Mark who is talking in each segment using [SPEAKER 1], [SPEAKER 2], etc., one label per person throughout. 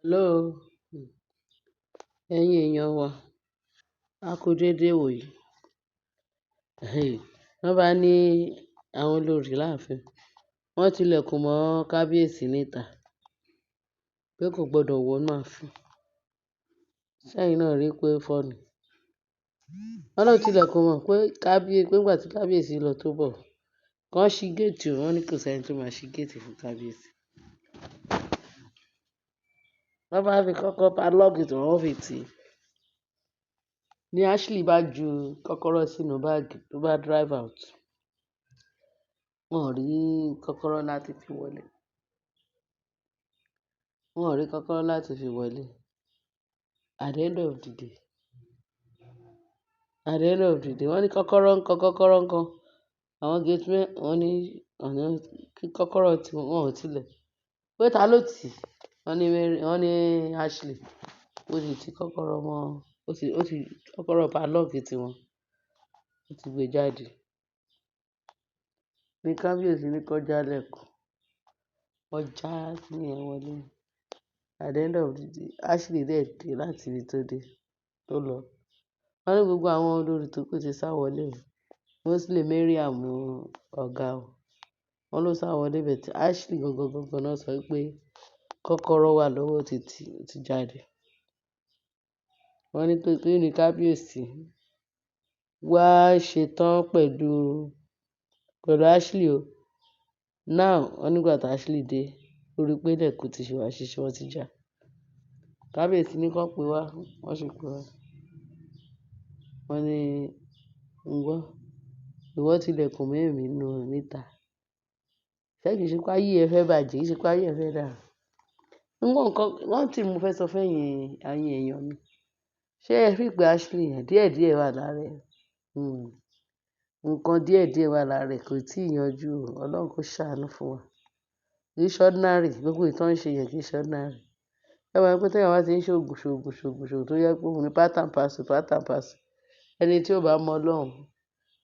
[SPEAKER 1] Hello, ẹ̀yin èèyàn wa, a kú déédé wòyí. Wọ́n bá ní àwọn olórí láàfin, wọ́n tilẹ̀kùn mọ́ kábíyèsí níta pé kò gbọ́dọ̀ wọnú ààfin. Ṣẹ́yìn náà rí pé fọ́ọ̀nù. Wọ́n lọ tilẹ̀kùn mọ́ pé nígbà tí kábíyèsí lọ tó bọ̀, kàn ṣí géètì o, wọ́n ní kò sẹ́ni tó máa ṣí géètì fún kábíyèsí. Wọ́n bá fi kọ́kọ́ padlọ́ọ̀kì tí wọ́n fi tì í. Ní Ashley bá ju kọ́kọ́rọ́ sínú báàgì tó bá drive out. Wọn ò rí kọ́kọ́rọ́ láti fi wọlé. At the end of the day, wọ́n ní kọ́kọ́rọ́ ńkọ́. Àwọn gatemen wọ́n ní kí kọ́kọ́rọ́ tí wọn ò tilẹ̀. Pé ta ló tì í? Wọ́n ní Ashley. Ó sì ti kọ́kọ́rọ́ mọ́, ó ti kọ́kọ́rọ́ padlọ́ọ̀kì tiwọn. Ó ti gbé jáde. Ní kábíyèsí ní kó jálẹ̀kùn. Wọ́n já kíní yẹn wọlé. At the end of the day, Ashley dẹ̀ dé láti ibi tó dé tó lọ. Wọ́n ní gbogbo àwọn olórí tó kù ti sá wọlé o. Mostly Mariam ọ̀gá o. Wọ́n ló sá wọlé but Ashley gangan náà sọ pé kọ́kọ́rọ́ wà lọ́wọ́ ti jáde. Wọ́n ní pé kí ni kábíyèsí wá ṣetán pẹ̀lú Ashley o. Now wọ́n nígbà tí Ashley dé, ó rí pé ilẹ̀kùn ti ṣe wá ṣíṣe, wọ́n ti já. Kábíyèsí ní kán pè wá, wọ́n sì pè wá. Wọ́n ní ìwọ tilẹ̀kùn mọ́ èmi níta. Ṣé kìí ṣe pé ayé ẹ fẹ́ bàjẹ́, kìí ṣe pé ayé ẹ fẹ́ dàrú. Wọ́n tí mo fẹ́ sọ fẹ́yìn èèyàn mi. Ṣé ẹ rí pé Ashley yẹn díẹ̀díẹ̀ wà lára ẹ̀? Nǹkan díẹ̀díẹ̀ wà lára ẹ̀, kò tí ì yanjú o. Ọlọ́run kó ṣàánú fún wa. Kì í ṣe ordinary, gbogbo ìtàn ń ṣe yẹn kì í ṣe ordinary. Ẹ mọ̀ pé téèyàn bá ti ń ṣògùn tó yẹ pé òun ní part and parcel. Ẹni tí ò bá mọ Ọlọ́run,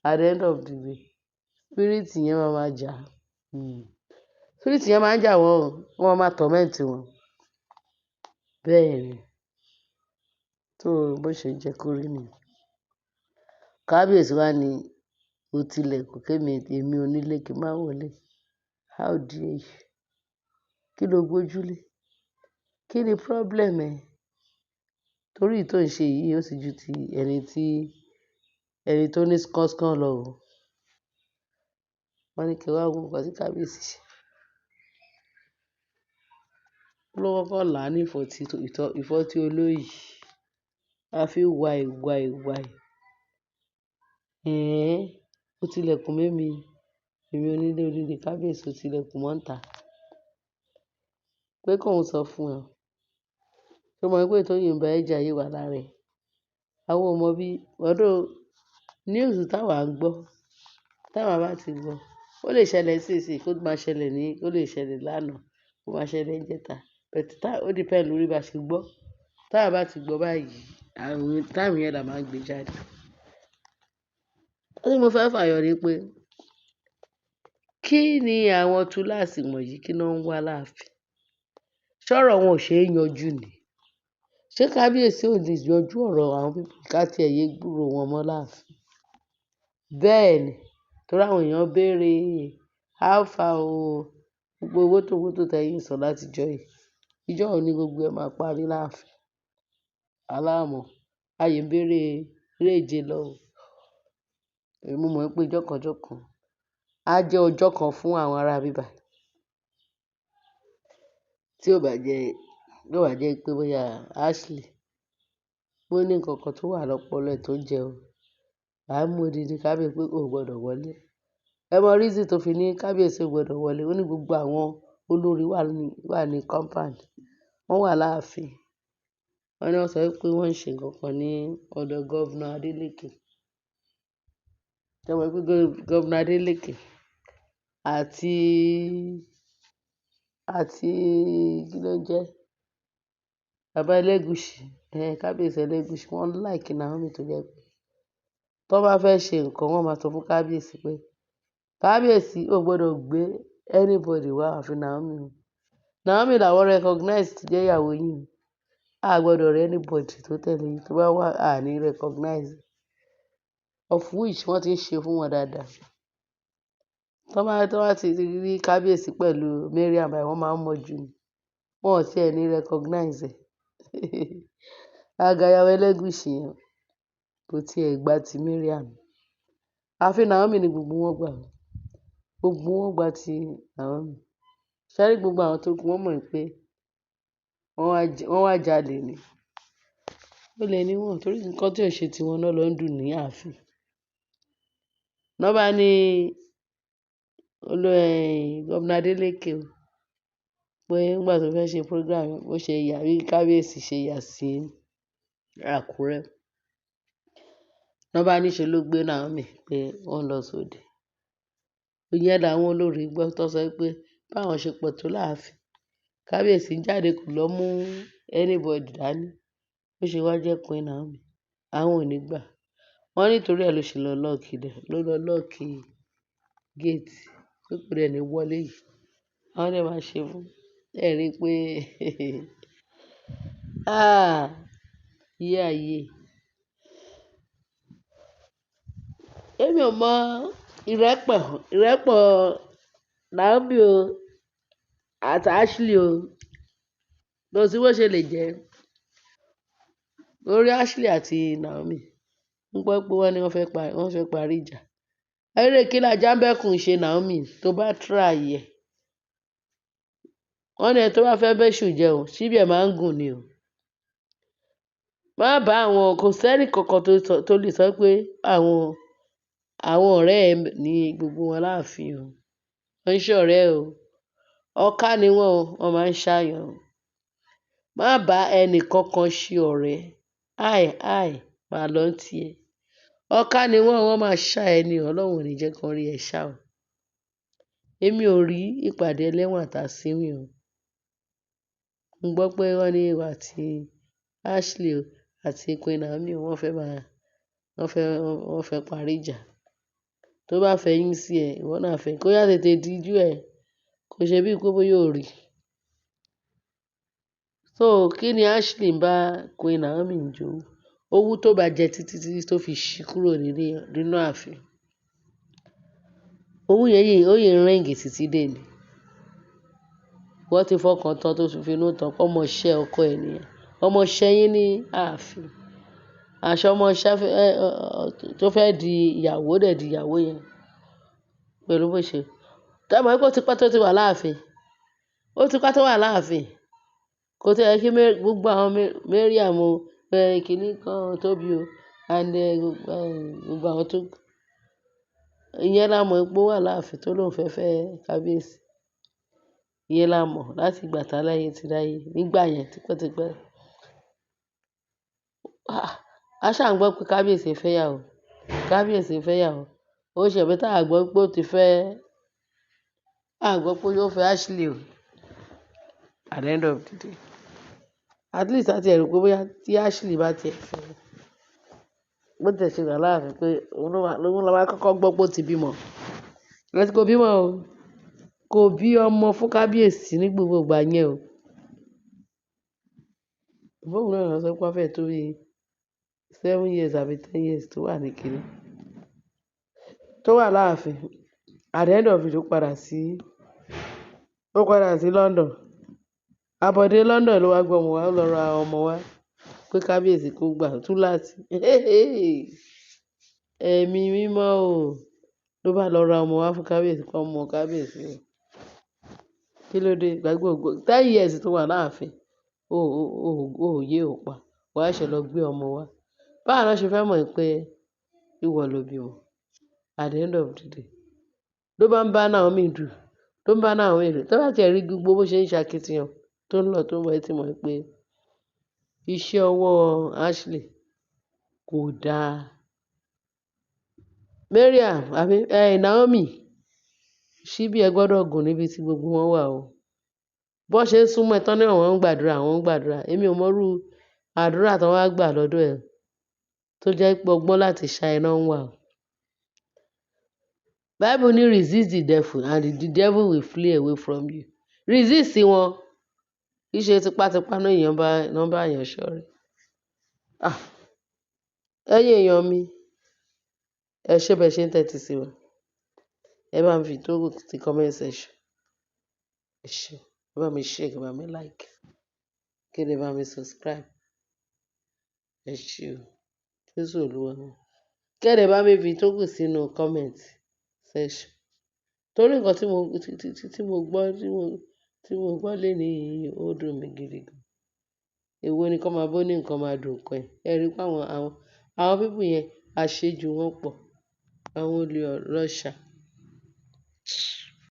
[SPEAKER 1] at the end of the day, spirit yẹn máa jà. Spirit yẹn máa ń jà wọ́n o, wọ́n máa torment wọn. Bẹ́ẹ̀ ni. Tó bó ṣe jẹ́ kó rí nìyẹn. Kábíyèsí wá ní ó tilẹ̀kùn èmi onílé kí n má wọlé. How dare you? Kí ló gbójúlé? Kí ni problem ẹ? Torí tó ń ṣe yìí ó sì ju ti ẹni tó ní skán lọ o. Wọ́n ní kí wá wo nǹkan tí kábíyèsí ṣe. Ló kọ́kọ́ là á ní ìfọ́tí olóyìí. A fi wàì. Ó tilẹ̀kùn mẹ́mi. Èmi onílé kábíyèsí ó tilẹ̀kùn mọ́ ńta. Pé kóun sọ fún ẹ. Ṣé o mọ̀ pé Tóyìn ń bá ẹ jà yìí wà lára ẹ̀? Àwọn ò mọ bí news táwa ń gbọ́, táwa bá ti gbọ́, ó lè ṣẹlẹ̀ nísinsìnyí, kó máa ṣẹlẹ̀ ó lè ṣẹlẹ̀ lánàá, kó máa ṣẹlẹ̀ níjẹta. But ó depend lórí bá ṣe gbọ́. Táwa bá ti gbọ́ báyìí, àwọn táìmù yẹn la máa ń gbé jáde. Ohun tí mo fẹ́ fàyọ ni pé kí ni àwọn túláàsì wọ̀nyí kí ná ń wá láàfin? Ṣọ́rọ̀ wọn ò ṣe é yanjú ni? Ṣé kábíyèsí ò lè yanjú ọ̀rọ̀ àwọn pípọ̀ ká tí ẹ yé gbúrò wọn mọ́ láàfin? Bẹ́ẹ̀ ni, torí àwọn èèyàn béèrè how far o, gbogbo owó tó tẹ̀yìn sọ látijọ́ yìí. Ìjọ́ wo ni gbogbo ẹ máa parí láàfin? Aláàmọ̀, ayé ń béèrè réje lọ o. Mo mọ̀ pé ọjọ́ kan á jẹ́ ọjọ́ kan fún àwọn ará bíbà. Tí ò bá jẹ́ pé bóyá Ashley ó ní nǹkan kan tó wà lọ́pọlọ ẹ̀ tó jẹ o. À ń mú odidi kábíyèsí pé kò gbọdọ̀ wọlé. Ẹ mọ reason tó fi ní kábíyèsí ò gbọdọ̀ wọlé. Ó ní gbogbo àwọn olórí wà ní compound. Wọ́n wà láàfin. Wọ́n ní wọ́n sọ pé wọ́n ń ṣe nǹkan kan ní ọ̀dọ̀ Governor Adeleke. Ṣé ẹ mọ̀ pé Governor Adeleke àti kí ló ń jẹ́? Bàbá Elégùṣì, kábíyèsí Elégùṣì, wọ́n like Naomi tó jẹ́ pé tó bá fẹ́ ṣe nǹkan wọ́n máa sọ fún kábíyèsí pé kábíyèsí ò gbọdọ̀ gbé anybody wá àfi Naomi o. Naomi làwọn recognize ti jẹ́ ìyàwó yìí a gbọ́dọ̀ rẹ anybody tó tẹ̀lé yìí tó bá wà á ní recognize of which wọ́n ti ń ṣe fún wọn dáadáa tó bá ti rí kábíyèsí pẹ̀lú Mariam báyìí wọ́n máa ń mọ̀jú ni wọn ò tiẹ̀ ní recognize ẹ̀ àgàyàwó Ẹlẹ́gùṣì yẹn kò tiẹ̀ gba ti Mariam àfi Naomi ni gbogbo wọn gba ti Naomi ṣáárí gbogbo àwọn tó kù wọ́n mọ̀ pé wọ́n wá jalè ni olè ni wọ́n torí nǹkan tí ò ṣe tiwọn náà ló ń dùn ní ààfin náà bá ní gómìnà Adeleke o pé nígbà tó fẹ́ ṣe program bó ṣe yà bí kábíyèsí ṣe yà sí Àkúrẹ́ náà bá níṣe ló gbé Naomi pé wọ́n lọ sóde ìyẹn làwọn olórí gbọ́ tó sọ pé báwọn ṣe pọ̀ tó láàfin kábíyèsí jáde kò lọ mú anybody dání bó ṣe wá jẹ́ pé Naomi àwọn ò ní gbà wọ́n nítorí ẹ̀ ló ṣe lọ lọ́ọ̀kì géètì pé kò dẹ̀ ní wọlé yìí àwọn dẹ̀ máa ṣe fún ẹ̀ rí i pé iye ayé èmi ò mọ ìrẹ́pọ̀ Naomi o àti Ashley o lọ sí bó ṣe lè jẹ́ lórí Ashley àti Naomi ń gbọ́ pé wọ́n ní wọ́n fẹ́ parí ìjà eré kí la Jámbẹ́kùn ṣe Naomi tó bá try ẹ̀ wọ́n ní ẹ tó bá fẹ́ bẹ́ṣù jẹun síbi ẹ̀ máa ń gùn ni o má bá àwọn kò sẹ́nì kankan tó lè sọ pé àwọn ọ̀rẹ́ ẹ̀ ní gbogbo wọn láàfin o wọ́n ń ṣọ̀rẹ́ o ọ̀ká ni wọ́n máa ń ṣàyàn o má bá ẹnì kankan ṣe ọ̀rẹ́ máa lọ tiẹ̀ ọ̀ká ni wọ́n máa ṣá ẹ ní Ọlọ́run ò ní jẹ́ kán rí ẹ ṣá o èmi ò rí ìpàdé ẹlẹ́wọ̀n àtàsínwìn o mo gbọ́ pé wọ́n ní ìwà àti Ashley àti Queen Naomi wọ́n fẹ́ parí ìjà tó bá fẹ̀yìn sí ẹ ìwọ náà fẹ́ kó yá tètè díjú ẹ kò ṣe bíi pé bóyá ò rí so kí ni Ashley ń bá Queen Naomi ń jó owú tó bá jẹ títí tó fi ṣí kúrò nínú ààfin owú yẹn ó yẹ ń rẹ́ǹgì títí dé ni wọ́n ti fọkàn tán tó fi finú tán ọmọọṣẹ́ ọkọ ẹ̀ nìyẹn ọmọọṣẹ́ yín ní ààfin àṣọ ọmọọṣẹ́ tó fẹ́ di ìyàwó dẹ̀ di ìyàwó yẹn pẹ̀lú bó ṣe tẹ́mọ̀ pé ó ti pẹ́ tó ti wà láàfin ó ti pẹ́ tó wà láàfin kò tẹ́ ẹ kí gbogbo àwọn Mariam kìíní kan tóbi o and gbogbo àwọn tó ìyẹn la mọ̀ pé ó wà láàfin tó lóun fẹ́ kábíyèsí ìyẹn la mọ̀ láti ìgbà táláyé ti dáyé nígbà yẹn tipẹ́tipẹ́ a ṣáà ń gbọ́ pé kábíyèsí fẹ́yàwó ó ṣe pé tá a gbọ́ pé ó ti fẹ́ a gbọ́ pé ó fẹ́ Ashley o at the end of the day at least àti ẹ̀rù pé bóyá tí Ashley bá tiẹ̀ fẹ́ bó tiẹ̀ ṣe wà láàfin pé òun ló máa kọ́kọ́ gbọ́ pé ó ti bímọ lọ́tí kò bímọ o kò bí ọmọ fún kábíyèsí ní gbogbo ìgbà yẹn o bóun náà lọ sọ pé wọ́n fẹ́ tó bí 7 years àbí 10 years tó wà ní kiri tó wà láàfin at the end of it ó padà sí London àbọ̀dé London ló wá gbọ́ ọmọ wa ó lọ ra ọmọ wa pé kábíyèsí kó gbà tú láti ẹ̀mí mímọ́ o ló bá lọ ra ọmọ wa fún kábíyèsí kó mọ kábíyèsí o kí ló dé gbàgbọ́ 10 years tó wà láàfin òye ò pa wàá ṣe lọ gbé ọmọ wa báwo ló ṣe fẹ́ mọ̀ pé ìwọ ló bímọ at the end of the day ló bá ń bá Naomi dù ló ń bá Naomi dù tó bá tiẹ̀ rí gbogbo bó ṣe ń ṣakitiyan tó ń lọ tó ń bọ̀ ẹ́ ti mọ̀ pé iṣẹ́ ọwọ́ Ashley kò dáa Mariam àbí Naomi ṣíbí ẹ gbọ́dọ̀ gùn níbi tí gbogbo wọn wà o bó ṣe ń súnmọ́ ẹ tán ní àwọn ń gbàdúrà èmi ò mọrú àdúrà tó wá gbà lọ́dọ̀ ẹ̀ tó jẹ́ pé ọgbọ́n láti ṣá iná ń wà o Bible ní resist the devil and the devil will flee away from you resist wọn kì í ṣe tipátipá náà èèyàn bá èèyàn ṣọ̀rẹ́. Ẹ̀yin èèyàn mi, ẹ ṣé bẹ́ẹ̀ ṣe ń tẹ́tí sí wa, ẹ bá mi fi tó kù sí comment section, ẹ ṣé, ẹ bá mi share, ẹ bá mi like, kí ẹ bá mi subscribe, ẹ ṣé o, Jésù Olúwa wa. Kí ẹ bá mi fi tó kù sínú comment section, torí nǹkan tí mo gbọ́ lénìí yìí ó dùn mí gidi gan. Èwo ni kán máa bó ní nǹkan máa dùn kan ẹ̀, ẹ rí pé àwọn people yẹn àṣejù wọn pọ̀, àwọn olè ọlọ́ṣà.